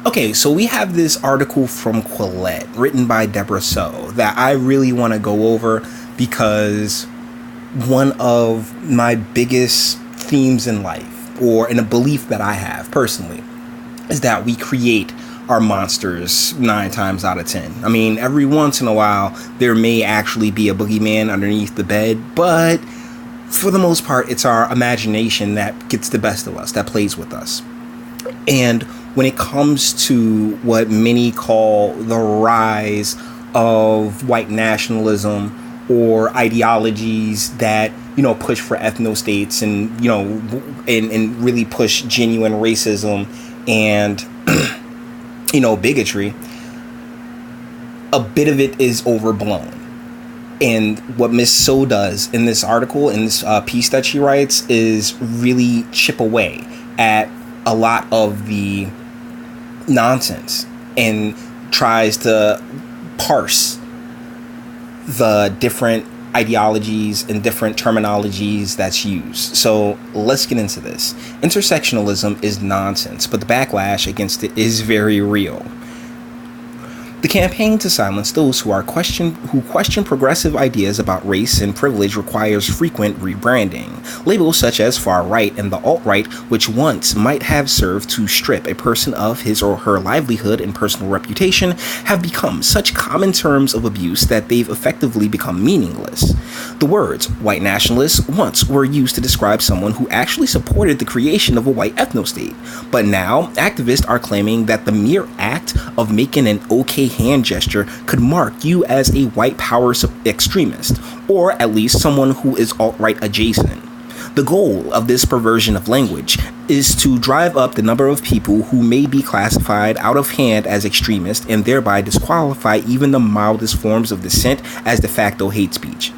Okay, so we have this article from Quillette, written by Deborah So, that I really want to go over because one of my biggest themes in life, or in a belief that I have personally, is that we create our monsters 9 times out of 10. I mean, every once in a while, there may actually be a boogeyman underneath the bed, but for the most part, it's our imagination that gets the best of us, that plays with us. And when it comes to what many call the rise of white nationalism or ideologies that, push for ethno states and, and really push genuine racism and, bigotry, a bit of it is overblown. And what Miss So does in this article, in this piece that she writes, is really chip away at a lot of the nonsense and tries to parse the different ideologies and different terminologies that's used. So let's get into this. Intersectionalism is nonsense, but the backlash against it is very real. The campaign to silence those who question progressive ideas about race and privilege requires frequent rebranding. Labels such as far-right and the alt-right, which once might have served to strip a person of his or her livelihood and personal reputation, have become such common terms of abuse that they've effectively become meaningless. The words white nationalists once were used to describe someone who actually supported the creation of a white ethno-state, but now activists are claiming that the mere act of making an okay hand gesture could mark you as a white power extremist, or at least someone who is alt-right adjacent. The goal of this perversion of language is to drive up the number of people who may be classified out of hand as extremists and thereby disqualify even the mildest forms of dissent as de facto hate speech.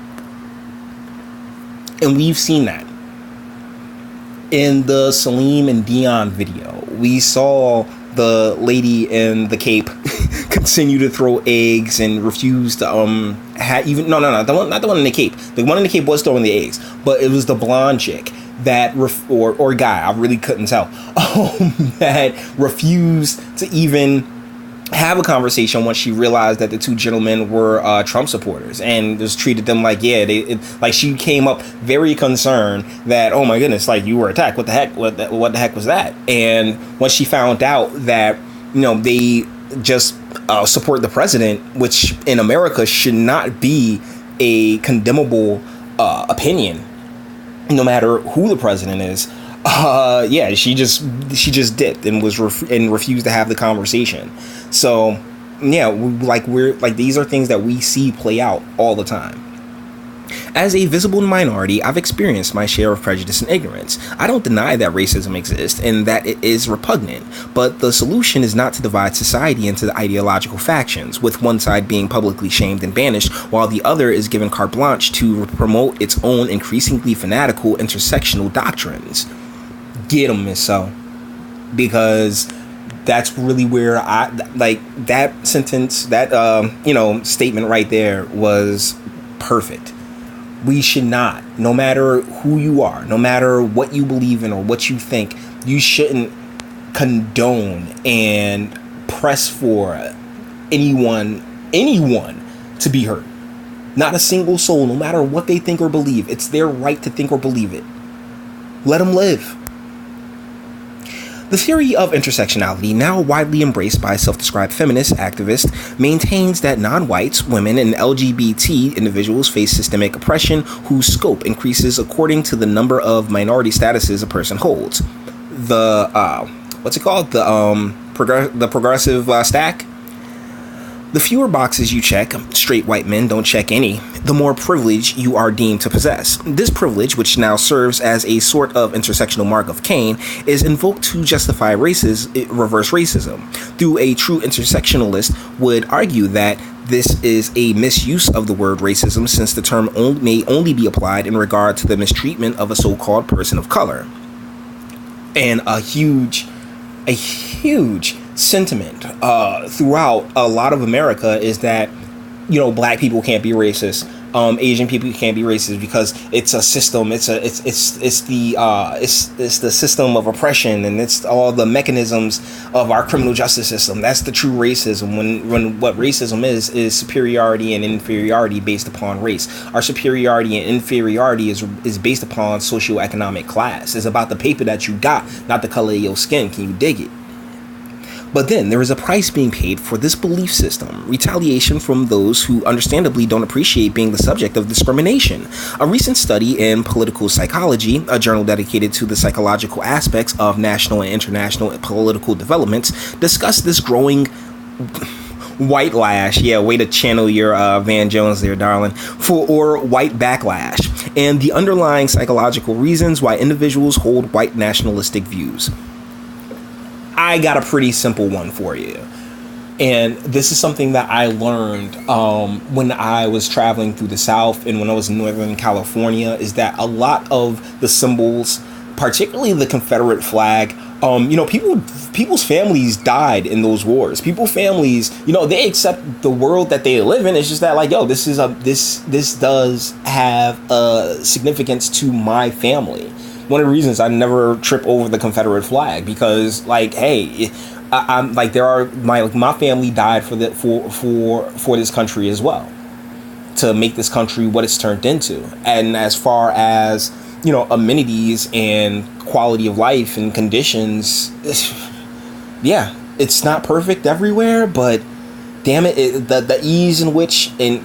And we've seen that. In the Salim and Dion video, we saw the lady in the cape continue to throw eggs and refuse to not the one in the cape. The one in the cape was throwing the eggs, but it was the blonde chick that or guy, I really couldn't tell, that refused to even have a conversation once she realized that the two gentlemen were Trump supporters, and just treated them like, like she came up very concerned that, oh my goodness, like, you were attacked. What the heck? What the heck was that? And once she found out that, they just support the president, which in America should not be a condemnable opinion, no matter who the president is. She just dipped and refused to have the conversation. So these are things that we see play out all the time. As a visible minority, I've experienced my share of prejudice and ignorance. I don't deny that racism exists and that it is repugnant, but the solution is not to divide society into ideological factions, with one side being publicly shamed and banished, while the other is given carte blanche to promote its own increasingly fanatical intersectional doctrines. Get them, Miss So, because that's really where I like that sentence, that statement right there was perfect. We should not, no matter who you are, no matter what you believe in or what you think, you shouldn't condone and press for anyone to be hurt. Not a single soul, no matter what they think or believe. It's their right to think or believe it. Let them live. The theory of intersectionality, now widely embraced by self-described feminist activists, maintains that non-whites, women, and LGBT individuals face systemic oppression whose scope increases according to the number of minority statuses a person holds. The the progressive stack. The fewer boxes you check, straight white men don't check any, the more privilege you are deemed to possess. This privilege, which now serves as a sort of intersectional mark of Cain, is invoked to justify reverse racism. Though a true intersectionalist would argue that this is a misuse of the word racism, since the term may only be applied in regard to the mistreatment of a so-called person of color. And a huge sentiment throughout a lot of America is that, black people can't be racist, Asian people can't be racist because it's a system. It's the system of oppression, and it's all the mechanisms of our criminal justice system. That's the true racism. When what racism is superiority and inferiority based upon race. Our superiority and inferiority is based upon socioeconomic class. It's about the paper that you got, not the color of your skin. Can you dig it? But then there is a price being paid for this belief system, retaliation from those who understandably don't appreciate being the subject of discrimination. A recent study in Political Psychology, a journal dedicated to the psychological aspects of national and international political developments, discussed this growing white lash, way to channel your Van Jones there, darling, or white backlash, and the underlying psychological reasons why individuals hold white nationalistic views. I got a pretty simple one for you. And this is something that I learned when I was traveling through the South and when I was in Northern California, is that a lot of the symbols, particularly the Confederate flag, people's families died in those wars. People's families, they accept the world that they live in. It's just that, this does have a significance to my family. One of the reasons I never trip over the Confederate flag, because my family died for this country as well, to make this country what it's turned into. And as far as amenities and quality of life and conditions, it's not perfect everywhere, but damn it, the ease in which, and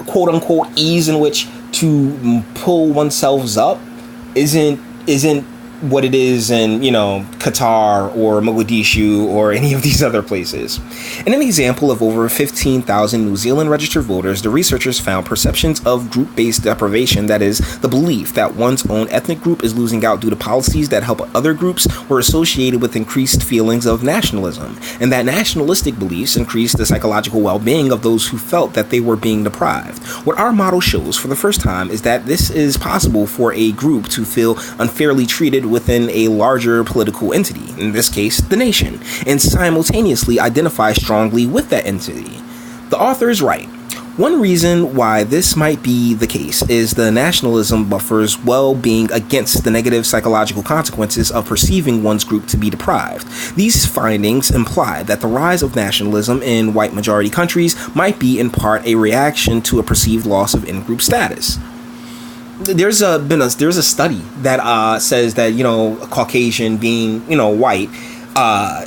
quote unquote ease in which to pull oneself up isn't what it is in, Qatar or Mogadishu or any of these other places. In an example of over 15,000 New Zealand registered voters, the researchers found perceptions of group-based deprivation, that is, the belief that one's own ethnic group is losing out due to policies that help other groups, were associated with increased feelings of nationalism, and that nationalistic beliefs increased the psychological well-being of those who felt that they were being deprived. What our model shows for the first time is that this is possible for a group to feel unfairly treated within a larger political entity, in this case, the nation, and simultaneously identify strongly with that entity. The author is right. One reason why this might be the case is the nationalism buffers well-being against the negative psychological consequences of perceiving one's group to be deprived. These findings imply that the rise of nationalism in white majority countries might be in part a reaction to a perceived loss of in-group status. There's a study that says that Caucasian being white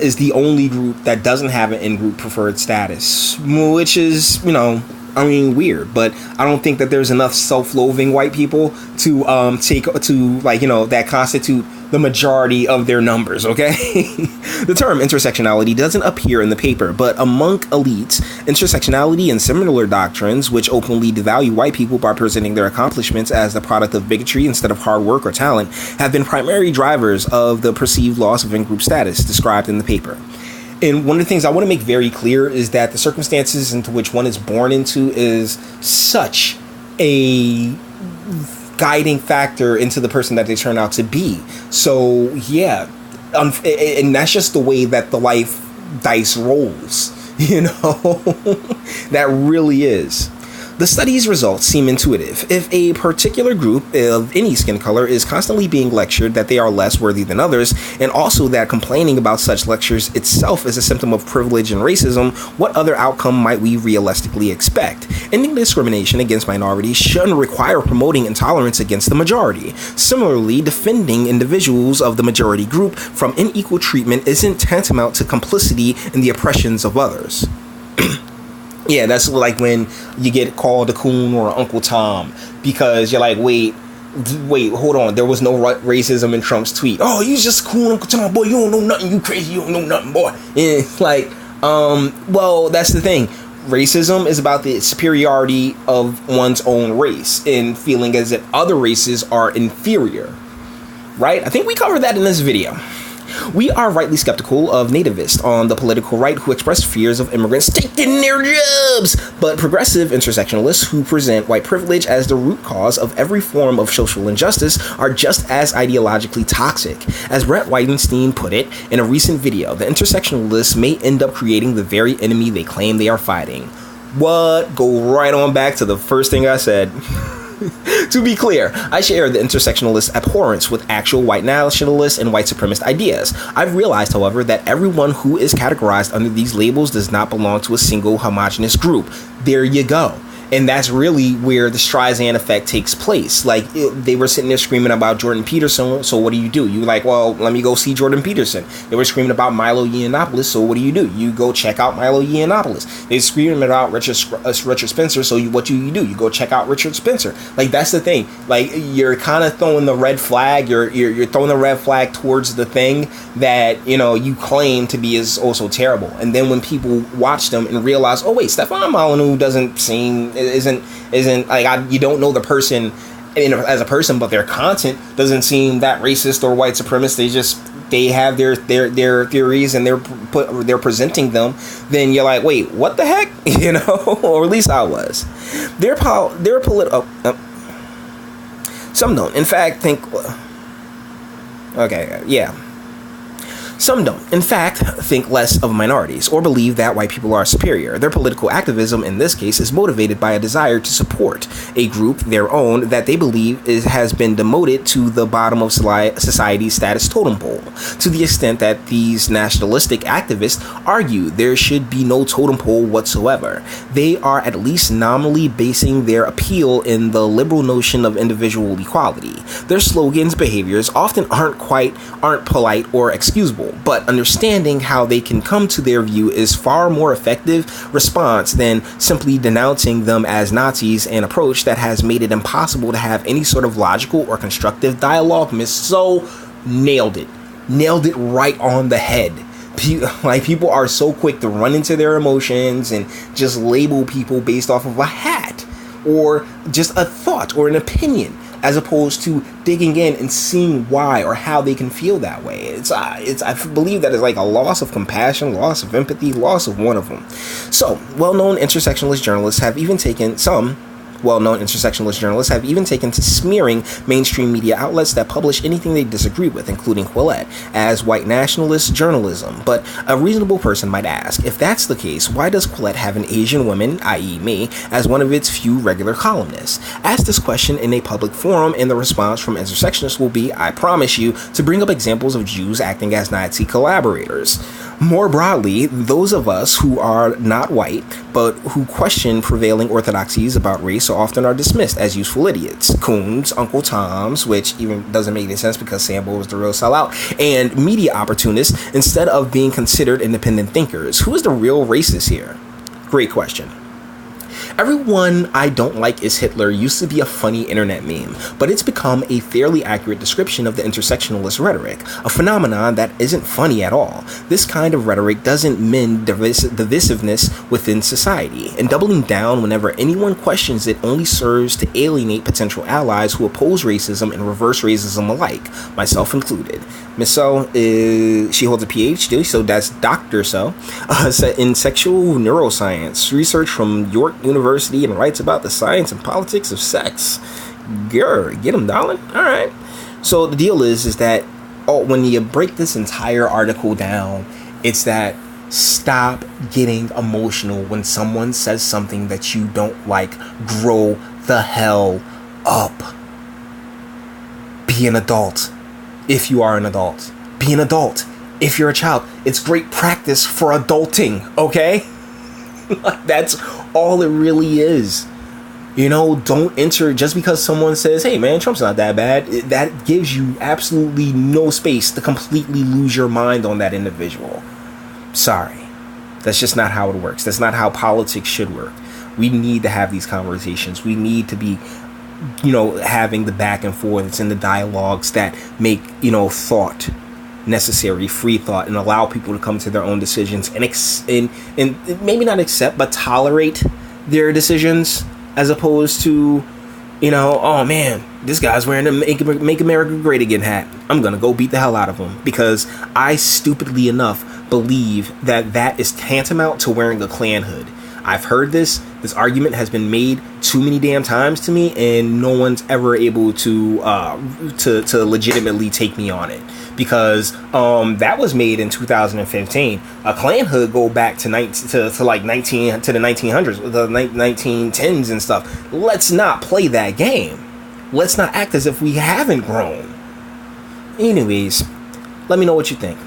is the only group that doesn't have an in-group preferred status, which is weird, but I don't think that there's enough self-loathing white people to that constitute the majority of their numbers, okay? The term intersectionality doesn't appear in the paper, but among elites, intersectionality and similar doctrines, which openly devalue white people by presenting their accomplishments as the product of bigotry instead of hard work or talent, have been primary drivers of the perceived loss of in-group status described in the paper. And one of the things I want to make very clear is that the circumstances into which one is born into is such a guiding factor into the person that they turn out to be. So and that's just the way that the life dice rolls, that really is. The study's results seem intuitive. If a particular group of any skin color is constantly being lectured that they are less worthy than others, and also that complaining about such lectures itself is a symptom of privilege and racism, what other outcome might we realistically expect? Ending discrimination against minorities shouldn't require promoting intolerance against the majority. Similarly, defending individuals of the majority group from unequal treatment isn't tantamount to complicity in the oppressions of others. Yeah, that's like when you get called a coon or Uncle Tom because you're like, wait, hold on. There was no racism in Trump's tweet. Oh, you just coon Uncle Tom, boy. You don't know nothing. You crazy. You don't know nothing, boy. And it's like, well, that's the thing. Racism is about the superiority of one's own race and feeling as if other races are inferior, right? I think we covered that in this video. We are rightly skeptical of nativists on the political right who express fears of immigrants taking their jobs, but progressive intersectionalists who present white privilege as the root cause of every form of social injustice are just as ideologically toxic. As Brett Weidenstein put it in a recent video, the intersectionalists may end up creating the very enemy they claim they are fighting. What? Go right on back to the first thing I said. To be clear, I share the intersectionalist abhorrence with actual white nationalists and white supremacist ideas. I've realized, however, that everyone who is categorized under these labels does not belong to a single homogenous group. There you go. And that's really where the Streisand effect takes place. Like, they were sitting there screaming about Jordan Peterson, so what do? You like, well, let me go see Jordan Peterson. They were screaming about Milo Yiannopoulos, so what do? You go check out Milo Yiannopoulos. They're screaming about Richard Spencer, so what do? You go check out Richard Spencer. Like, that's the thing. Like, you're kind of throwing the red flag. You're throwing the red flag towards the thing that, you claim to be is also terrible. And then when people watch them and realize, oh wait, Stefan Molyneux doesn't seem... isn't like, you don't know the person as a person, but their content doesn't seem that racist or white supremacist. They have their theories and they're presenting them. Then you're like, wait, what the heck? Or at least I was. They're political. Some don't, in fact, think. Okay, yeah. Some don't, in fact, think less of minorities or believe that white people are superior. Their political activism in this case is motivated by a desire to support a group, their own, that they believe has been demoted to the bottom of society's status totem pole, to the extent that these nationalistic activists argue there should be no totem pole whatsoever. They are at least nominally basing their appeal in the liberal notion of individual equality. Their slogans, behaviors often aren't polite or excusable. But understanding how they can come to their view is far more effective response than simply denouncing them as Nazis, an approach that has made it impossible to have any sort of logical or constructive dialogue. Miss So nailed it right on the head. People are so quick to run into their emotions and just label people based off of a hat or just a thought or an opinion, as opposed to digging in and seeing why or how they can feel that way. I believe that is like a loss of compassion, loss of empathy, loss of one of them. So, well-known intersectionalist journalists have even taken to smearing mainstream media outlets that publish anything they disagree with, including Quillette, as white nationalist journalism. But a reasonable person might ask, if that's the case, why does Quillette have an Asian woman, i.e. me, as one of its few regular columnists? Ask this question in a public forum, and the response from intersectionists will be, I promise you, to bring up examples of Jews acting as Nazi collaborators. More broadly, those of us who are not white, but who question prevailing orthodoxies about race so often are dismissed as useful idiots, coons, Uncle Toms, which even doesn't make any sense because Sambo was the real sellout, and media opportunists instead of being considered independent thinkers. Who is the real racist here? Great question. Everyone I don't like is Hitler used to be a funny internet meme, but it's become a fairly accurate description of the intersectionalist rhetoric, a phenomenon that isn't funny at all. This kind of rhetoric doesn't mend divisiveness within society, and doubling down whenever anyone questions it only serves to alienate potential allies who oppose racism and reverse racism alike, myself included. Miss So, she holds a PhD, so that's Dr. So, in sexual neuroscience, research from York University, and writes about the science and politics of sex. Grr, get him, darling. All right. So the deal is that when you break this entire article down, it's that stop getting emotional when someone says something that you don't like. Grow the hell up. Be an adult. If you are an adult, be an adult. If you're a child, it's great practice for adulting, okay? That's all it really is. Don't enter just because someone says, hey man, Trump's not that bad. That gives you absolutely no space to completely lose your mind on that individual. Sorry. That's just not how it works. That's not how politics should work. We need to have these conversations. We need to be having the back and forths and the dialogues that make, thought necessary, free thought, and allow people to come to their own decisions and maybe not accept, but tolerate their decisions, as opposed to, oh man, this guy's wearing a Make America Great Again hat. I'm going to go beat the hell out of him because I stupidly enough believe that is tantamount to wearing a Klan hood. I've heard this argument has been made too many damn times to me, and no one's ever able to legitimately take me on it, because that was made in 2015. A clan hood go back to the 1900s, the 1910s and stuff. Let's not play that game. Let's not act as if we haven't grown. Anyways, let me know what you think.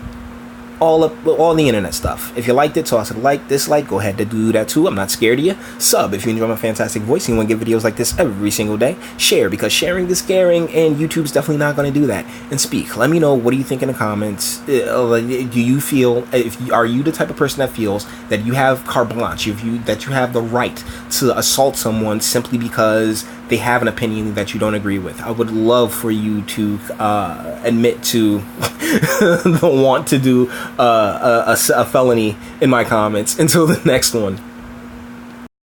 All the internet stuff. If you liked it, toss a like, dislike, go ahead to do that too. I'm not scared of you. Sub if you enjoy my fantastic voice and you want to get videos like this every single day. Share, because sharing is caring, and YouTube's definitely not going to do that. And speak. Let me know, what do you think in the comments? Do you feel, are you the type of person that feels that you have carte blanche, that you have the right to assault someone simply because they have an opinion that you don't agree with? I would love for you to admit to the want to do a felony in my comments. Until the next one.